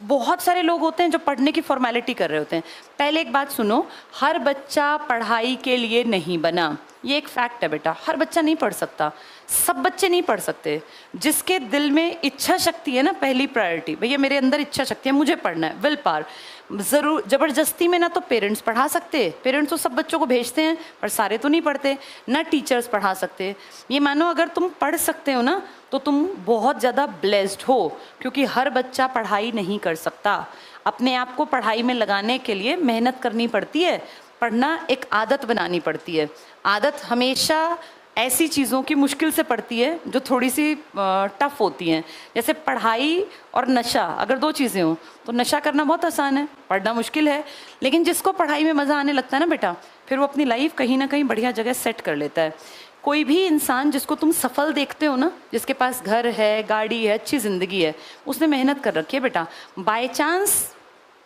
बहुत सारे लोग होते हैं जो पढ़ने की फॉर्मेलिटी कर रहे होते हैं। पहले एक बात सुनो, हर बच्चा पढ़ाई के लिए नहीं बना, ये एक फैक्ट है बेटा। हर बच्चा नहीं पढ़ सकता, सब बच्चे नहीं पढ़ सकते। जिसके दिल में इच्छा शक्ति है ना, पहली प्रायोरिटी, भैया मेरे अंदर इच्छा शक्ति है, मुझे पढ़ना है, विल पावर। ज़रूर ज़बरदस्ती में ना तो पेरेंट्स पढ़ा सकते, पेरेंट्स तो सब बच्चों को भेजते हैं पर सारे तो नहीं पढ़ते, ना टीचर्स पढ़ा सकते। ये मानो अगर तुम पढ़ सकते हो ना तो तुम बहुत ज़्यादा ब्लेस्ड हो, क्योंकि हर बच्चा पढ़ाई नहीं कर सकता। अपने आप को पढ़ाई में लगाने के लिए मेहनत करनी पड़ती है, पढ़ना एक आदत बनानी पड़ती है। आदत हमेशा ऐसी चीज़ों की मुश्किल से पड़ती है जो थोड़ी सी टफ होती हैं। जैसे पढ़ाई और नशा, अगर दो चीज़ें हों तो नशा करना बहुत आसान है, पढ़ना मुश्किल है। लेकिन जिसको पढ़ाई में मज़ा आने लगता है ना बेटा, फिर वो अपनी लाइफ कहीं ना कहीं बढ़िया जगह सेट कर लेता है। कोई भी इंसान जिसको तुम सफल देखते हो ना, जिसके पास घर है, गाड़ी है, अच्छी ज़िंदगी है, उसने मेहनत कर रखी है बेटा। बाय चांस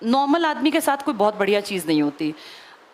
नॉर्मल आदमी के साथ कोई बहुत बढ़िया चीज़ नहीं होती।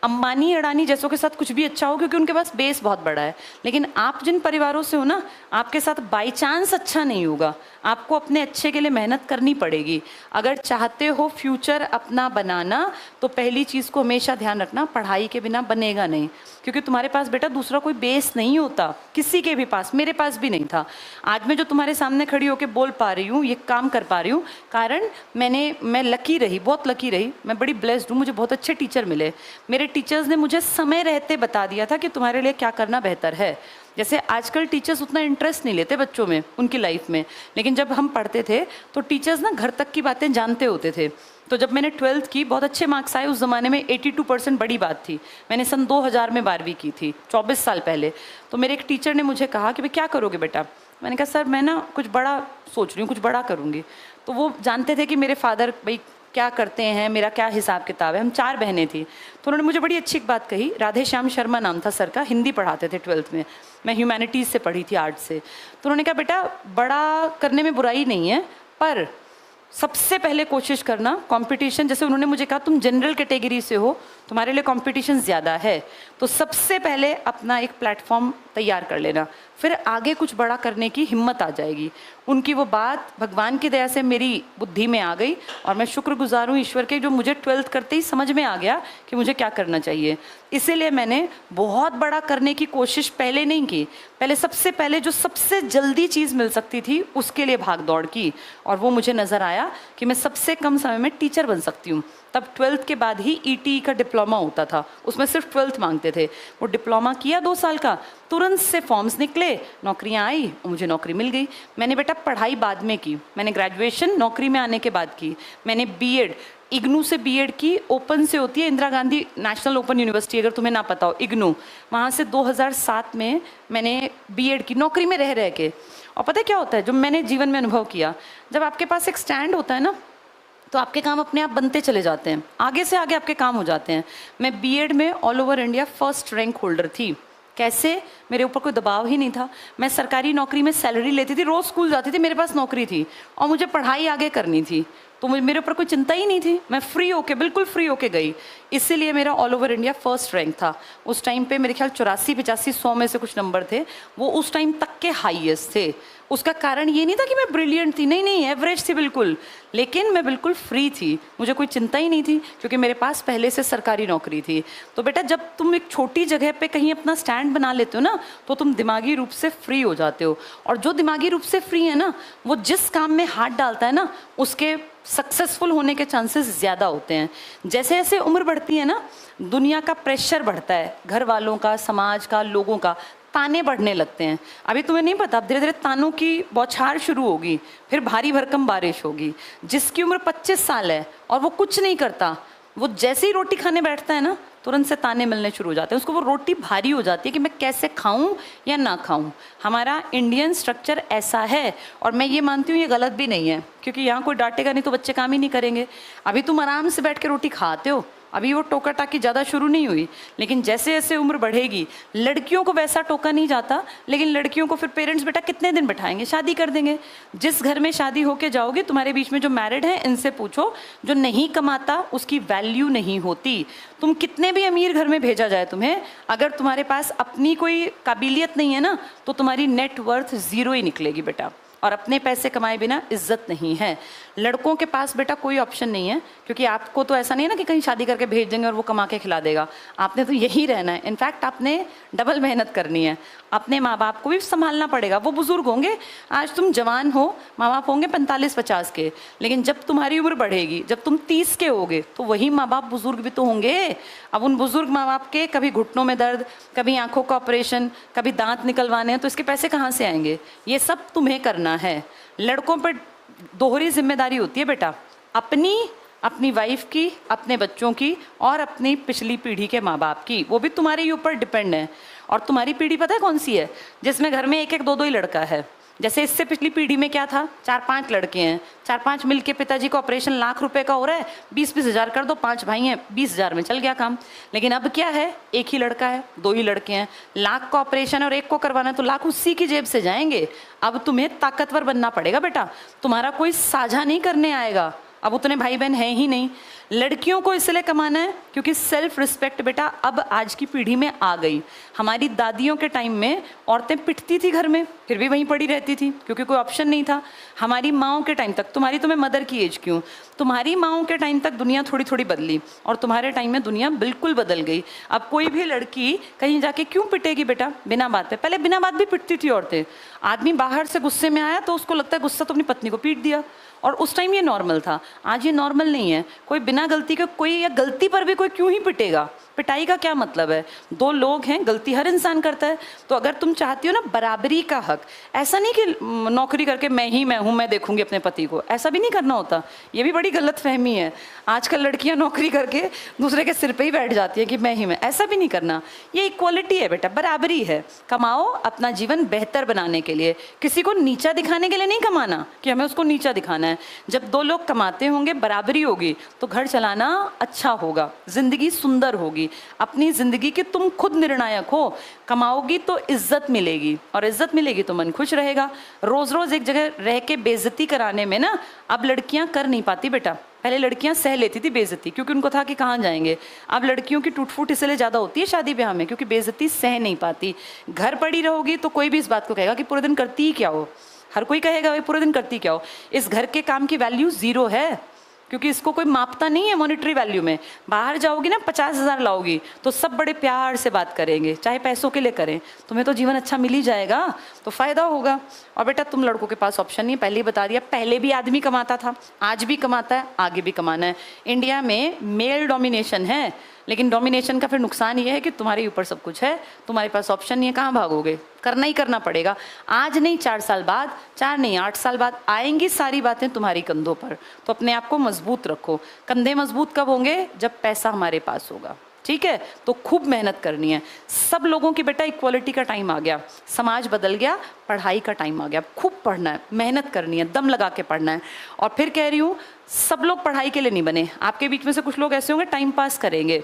अंबानी अडानी जैसों के साथ कुछ भी अच्छा हो क्योंकि उनके पास बेस बहुत बड़ा है। लेकिन आप जिन परिवारों से हो ना, आपके साथ बाई चांस अच्छा नहीं होगा। आपको अपने अच्छे के लिए मेहनत करनी पड़ेगी। अगर चाहते हो फ्यूचर अपना बनाना तो पहली चीज़ को हमेशा ध्यान रखना, पढ़ाई के बिना बनेगा नहीं। क्योंकि तुम्हारे पास बेटा दूसरा कोई बेस नहीं होता, किसी के भी पास, मेरे पास भी नहीं था। आज मैं जो तुम्हारे सामने खड़ी होकर बोल पा रही हूँ, ये काम कर पा रही हूँ, कारण मैं लकी रही, बहुत लकी रही, मैं बड़ी ब्लेस्ड हूँ। मुझे बहुत अच्छे टीचर मिले। मेरे टीचर्स ने मुझे समय रहते बता दिया था कि तुम्हारे लिए क्या करना बेहतर है। जैसे आजकल टीचर्स उतना इंटरेस्ट नहीं लेते बच्चों में, उनकी लाइफ में, लेकिन जब हम पढ़ते थे तो टीचर्स ना घर तक की बातें जानते होते थे। तो जब मैंने 12th की, बहुत अच्छे मार्क्स आए। उस ज़माने में 82% बड़ी बात थी। मैंने सन 2000 में 12वीं की थी, 24 साल पहले। तो मेरे एक टीचर ने मुझे कहा कि भाई क्या करोगे बेटा। मैंने कहा सर मैं ना कुछ बड़ा सोच रही हूँ, कुछ बड़ा करूँगी। तो वो जानते थे कि मेरे फादर भाई क्या करते हैं, मेरा क्या हिसाब किताब है। हम 4 बहनें थी। तो उन्होंने मुझे बड़ी अच्छी एक बात कही। राधे श्याम शर्मा नाम था सर का, हिंदी पढ़ाते थे 12th में। मैं ह्यूमैनिटीज़ से पढ़ी थी, आर्ट से। तो उन्होंने कहा बेटा बड़ा करने में बुराई नहीं है, पर सबसे पहले कोशिश करना कंपटीशन, जैसे उन्होंने मुझे कहा तुम जनरल कैटेगरी से हो, तुम्हारे लिए कंपटीशन ज़्यादा है, तो सबसे पहले अपना एक प्लेटफॉर्म तैयार कर लेना, फिर आगे कुछ बड़ा करने की हिम्मत आ जाएगी। उनकी वो बात भगवान की दया से मेरी बुद्धि में आ गई और मैं शुक्रगुजार हूँ ईश्वर के, जो मुझे 12th करते ही समझ में आ गया कि मुझे क्या करना चाहिए। इसीलिए मैंने बहुत बड़ा करने की कोशिश पहले नहीं की, पहले सबसे पहले जो सबसे जल्दी चीज़ मिल सकती थी उसके लिए भाग दौड़ की, और वो मुझे नज़र आया कि मैं सबसे कम समय में टीचर बन सकती हूँ। तब 12th के बाद ही ईटी का डिप्लोमा होता था, उसमें सिर्फ 12th मांगते थे। वो डिप्लोमा किया 2 साल का, तुरंत से फॉर्म्स निकले, नौकरियां आई और मुझे नौकरी मिल गई। मैंने बेटा पढ़ाई बाद में की, मैंने ग्रेजुएशन नौकरी में आने के बाद की। मैंने बीएड इग्नू से बीएड की, ओपन से होती है, Indira Gandhi national open university, अगर तुम्हें ना पता हो, इग्नू, वहाँ से 2007 में मैंने बीएड की, नौकरी में रह रह के। और पता है क्या होता है, जो मैंने जीवन में अनुभव किया, जब आपके पास एक स्टैंड होता है ना, तो आपके काम अपने आप बनते चले जाते हैं, आगे से आगे आपके काम हो जाते हैं। मैं बीएड में all over India first rank holder थी। कैसे? मेरे ऊपर कोई दबाव ही नहीं था। मैं सरकारी नौकरी में सैलरी लेती थी, रोज़ स्कूल जाती थी, मेरे पास नौकरी थी और मुझे पढ़ाई आगे करनी थी, तो मेरे ऊपर कोई चिंता ही नहीं थी। मैं फ्री होके, बिल्कुल फ्री होके गई, इसीलिए मेरा all over India first rank था। उस टाइम पे मेरे ख्याल 84, 85, 100 में से कुछ नंबर थे, वो उस टाइम तक के हाईएस्ट थे। उसका कारण ये नहीं था कि मैं ब्रिलियंट थी, नहीं, एवरेज थी बिल्कुल, लेकिन मैं बिल्कुल फ्री थी, मुझे कोई चिंता ही नहीं थी, क्योंकि मेरे पास पहले से सरकारी नौकरी थी। तो बेटा जब तुम एक छोटी जगह पे कहीं अपना स्टैंड बना लेते हो ना, तो तुम दिमागी रूप से फ्री हो जाते हो। और जो दिमागी रूप से फ्री है ना, वो जिस काम में हाथ डालता है ना, उसके सक्सेसफुल होने के चांसेस ज़्यादा होते हैं। जैसे जैसे उम्र बढ़ती है ना, दुनिया का प्रेशर बढ़ता है, घर वालों का, समाज का, लोगों का, ताने बढ़ने लगते हैं। अभी तुम्हें नहीं पता, अब धीरे धीरे तानों की बौछार शुरू होगी, फिर भारी भरकम बारिश होगी। जिसकी उम्र 25 साल है और वो कुछ नहीं करता, वो जैसे ही रोटी खाने बैठता है ना, तुरंत से ताने मिलने शुरू हो जाते हैं। उसको वो रोटी भारी हो जाती है कि मैं कैसे खाऊं या ना खाऊं। हमारा इंडियन स्ट्रक्चर ऐसा है, और मैं ये मानती हूँ ये गलत भी नहीं है, क्योंकि यहाँ कोई डांटेगा नहीं तो बच्चे काम ही नहीं करेंगे। अभी तुम आराम से बैठ के रोटी खाते हो, अभी वो टोका टाकी ज़्यादा शुरू नहीं हुई, लेकिन जैसे जैसे उम्र बढ़ेगी, लड़कियों को वैसा टोका नहीं जाता, लेकिन लड़कियों को फिर पेरेंट्स बेटा कितने दिन बैठाएंगे, शादी कर देंगे। जिस घर में शादी होके जाओगे, तुम्हारे बीच में जो मैरिड हैं, इनसे पूछो, जो नहीं कमाता उसकी वैल्यू नहीं होती। तुम कितने भी अमीर घर में भेजा जाए तुम्हें, अगर तुम्हारे पास अपनी कोई काबिलियत नहीं है ना, तो तुम्हारी नेटवर्थ ज़ीरो ही निकलेगी बेटा। और अपने पैसे कमाए बिना इज्जत नहीं है। लड़कों के पास बेटा कोई ऑप्शन नहीं है, क्योंकि आपको तो ऐसा नहीं है ना कि कहीं शादी करके भेज देंगे और वो कमा के खिला देगा। आपने तो यही रहना है। इनफैक्ट आपने डबल मेहनत करनी है, अपने माँ बाप को भी संभालना पड़ेगा। वो बुजुर्ग होंगे, आज तुम जवान हो, माँ बाप होंगे 45-50 के, लेकिन जब तुम्हारी उम्र बढ़ेगी, जब तुम 30 के होगे, तो वही माँ बाप बुजुर्ग भी तो होंगे। अब उन बुजुर्ग माँ बाप के कभी घुटनों में दर्द, कभी आंखों का ऑपरेशन, कभी दांत निकलवाने हैं, तो इसके पैसे कहाँ से आएंगे? ये सब तुम्हें करना है। लड़कों पर दोहरी जिम्मेदारी होती है बेटा, अपनी वाइफ की, अपने बच्चों की, और अपनी पिछली पीढ़ी के माँ बाप की। वो भी तुम्हारे ही ऊपर डिपेंड है। और तुम्हारी पीढ़ी पता है कौन सी है? जिसमें घर में 1-1, 2-2 ही लड़का है। जैसे इससे पिछली पीढ़ी में क्या था, 4-5 लड़के हैं, 4-5 मिलके पिताजी का ऑपरेशन लाख रुपए का हो रहा है, 20-20 हज़ार कर दो, 5 भाई हैं, 20 हज़ार में चल गया काम। लेकिन अब क्या है, 1 ही लड़का है, 2 ही लड़के हैं, लाख का ऑपरेशन और 1 को करवाना है, तो लाख उसी की जेब से जाएंगे। अब तुम्हें ताकतवर बनना पड़ेगा बेटा, तुम्हारा कोई साझा नहीं करने आएगा। अब उतने भाई बहन हैं ही नहीं। लड़कियों को इसलिए कमाना है क्योंकि सेल्फ रिस्पेक्ट बेटा अब आज की पीढ़ी में आ गई। हमारी दादियों के टाइम में औरतें पिटती थी घर में, फिर भी वहीं पड़ी रहती थी क्योंकि कोई ऑप्शन नहीं था। हमारी माँओं के टाइम तक, तुम्हारी तो मैं मदर की एज क्यों, तुम्हारी माँओं के टाइम तक दुनिया थोड़ी थोड़ी बदली और तुम्हारे टाइम में दुनिया बिल्कुल बदल गई। अब कोई भी लड़की कहीं जाके क्यों पिटेगी बेटा बिना बात पे? पहले बिना बात भी पिटती थी औरतें। आदमी बाहर से गुस्से में आया तो उसको लगता है गुस्सा तो अपनी पत्नी को पीट दिया, और उस टाइम ये नॉर्मल था। आज ये नॉर्मल नहीं है। कोई बिना गलती के कोई, या गलती पर भी कोई क्यों ही पिटेगा? पिटाई का क्या मतलब है? 2 लोग हैं, गलती हर इंसान करता है। तो अगर तुम चाहती हो ना बराबरी का हक, ऐसा नहीं कि नौकरी करके मैं हूँ, मैं देखूंगी अपने पति को, ऐसा भी नहीं करना होता। ये भी बड़ी गलत फहमी है। आजकल लड़कियां नौकरी करके दूसरे के सिर पे ही बैठ जाती है कि मैं ही मैं, ऐसा भी नहीं करना। ये इक्वालिटी है बेटा, बराबरी है। कमाओ अपना जीवन बेहतर बनाने के लिए, किसी को नीचा दिखाने के लिए नहीं कमाना कि हमें उसको नीचा दिखाना है। जब 2 लोग कमाते होंगे, बराबरी होगी, तो घर चलाना अच्छा होगा, जिंदगी सुंदर होगी। अपनी जिंदगी के तुम खुद निर्णायक हो। कमाओगी तो इज्जत मिलेगी, और इज्जत मिलेगी तो मन खुश रहेगा। रोज रोज एक जगह रह के बेइज्जती कराने में ना अब लड़कियां कर नहीं पाती बेटा। पहले लड़कियां सह लेती थी बेइज्जती, क्योंकि उनको था कि कहाँ जाएंगे। अब लड़कियों की टूट-फूट इसलिए ज़्यादा होती है शादी ब्याह में, क्योंकि बेइज्जती सह नहीं पाती। घर पड़ी रहोगी तो कोई भी इस बात को कहेगा कि पूरे दिन करती ही क्या हो। हर कोई कहेगा भाई पूरे दिन करती क्या हो। इस घर के काम की वैल्यू 0 है, क्योंकि इसको कोई मापता नहीं है मॉनेटरी वैल्यू में। बाहर जाओगी ना 50 हज़ार लाओगी तो सब बड़े प्यार से बात करेंगे, चाहे पैसों के लिए करें। तुम्हें तो जीवन अच्छा मिल ही जाएगा, तो फायदा होगा। और बेटा तुम लड़कों के पास ऑप्शन नहीं, पहले ही बता दिया। पहले भी आदमी कमाता था, आज भी कमाता है, आगे भी कमाना है। इंडिया में मेल डोमिनेशन है, लेकिन डोमिनेशन का फिर नुकसान ये है कि तुम्हारे ऊपर सब कुछ है, तुम्हारे पास ऑप्शन नहीं है, कहाँ भागोगे? करना ही करना पड़ेगा। आज नहीं 4 साल बाद, 4 नहीं 8 साल बाद आएंगी सारी बातें तुम्हारी कंधों पर। तो अपने आप को मजबूत रखो। कंधे मजबूत कब होंगे? जब पैसा हमारे पास होगा। ठीक है, तो खूब मेहनत करनी है। सब लोगों की बेटा इक्वालिटी का टाइम आ गया, समाज बदल गया, पढ़ाई का टाइम आ गया। खूब पढ़ना है, मेहनत करनी है, दम लगा के पढ़ना है। और फिर कह रही हूँ, सब लोग पढ़ाई के लिए नहीं बने। आपके बीच में से कुछ लोग ऐसे होंगे टाइम पास करेंगे।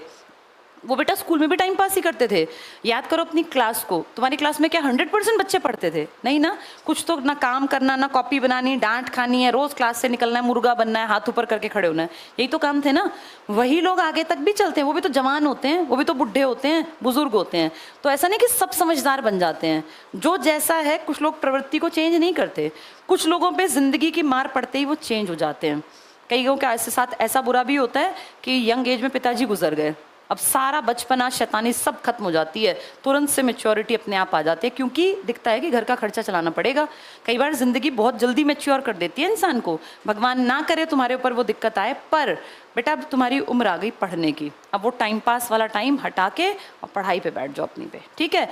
वो बेटा स्कूल में भी टाइम पास ही करते थे। याद करो अपनी क्लास को, तुम्हारी क्लास में क्या 100% बच्चे पढ़ते थे? नहीं ना। कुछ तो ना काम करना, ना कॉपी बनानी, डांट खानी है, रोज क्लास से निकलना है, मुर्गा बनना है, हाथ ऊपर करके खड़े होना है, यही तो काम थे ना। वही लोग आगे तक भी चलते हैं। वो भी तो जवान होते हैं, वो भी तो बुढ़े होते हैं, बुजुर्ग होते हैं। तो ऐसा नहीं कि सब समझदार बन जाते हैं। जो जैसा है, कुछ लोग प्रवृत्ति को चेंज नहीं करते। कुछ लोगों पर जिंदगी की मार पड़ते ही वो चेंज हो जाते हैं। कई लोगों के साथ ऐसा बुरा भी होता है कि यंग एज में पिताजी गुजर गए, अब सारा बचपना शैतानी सब खत्म हो जाती है, तुरंत से मैच्योरिटी अपने आप आ जाती है, क्योंकि दिखता है कि घर का खर्चा चलाना पड़ेगा। कई बार जिंदगी बहुत जल्दी मैच्योर कर देती है इंसान को। भगवान ना करे तुम्हारे ऊपर वो दिक्कत आए, पर बेटा अब तुम्हारी उम्र आ गई पढ़ने की। अब वो टाइम पास वाला टाइम हटा के और पढ़ाई पे बैठ जाओ अपनी पे, ठीक है।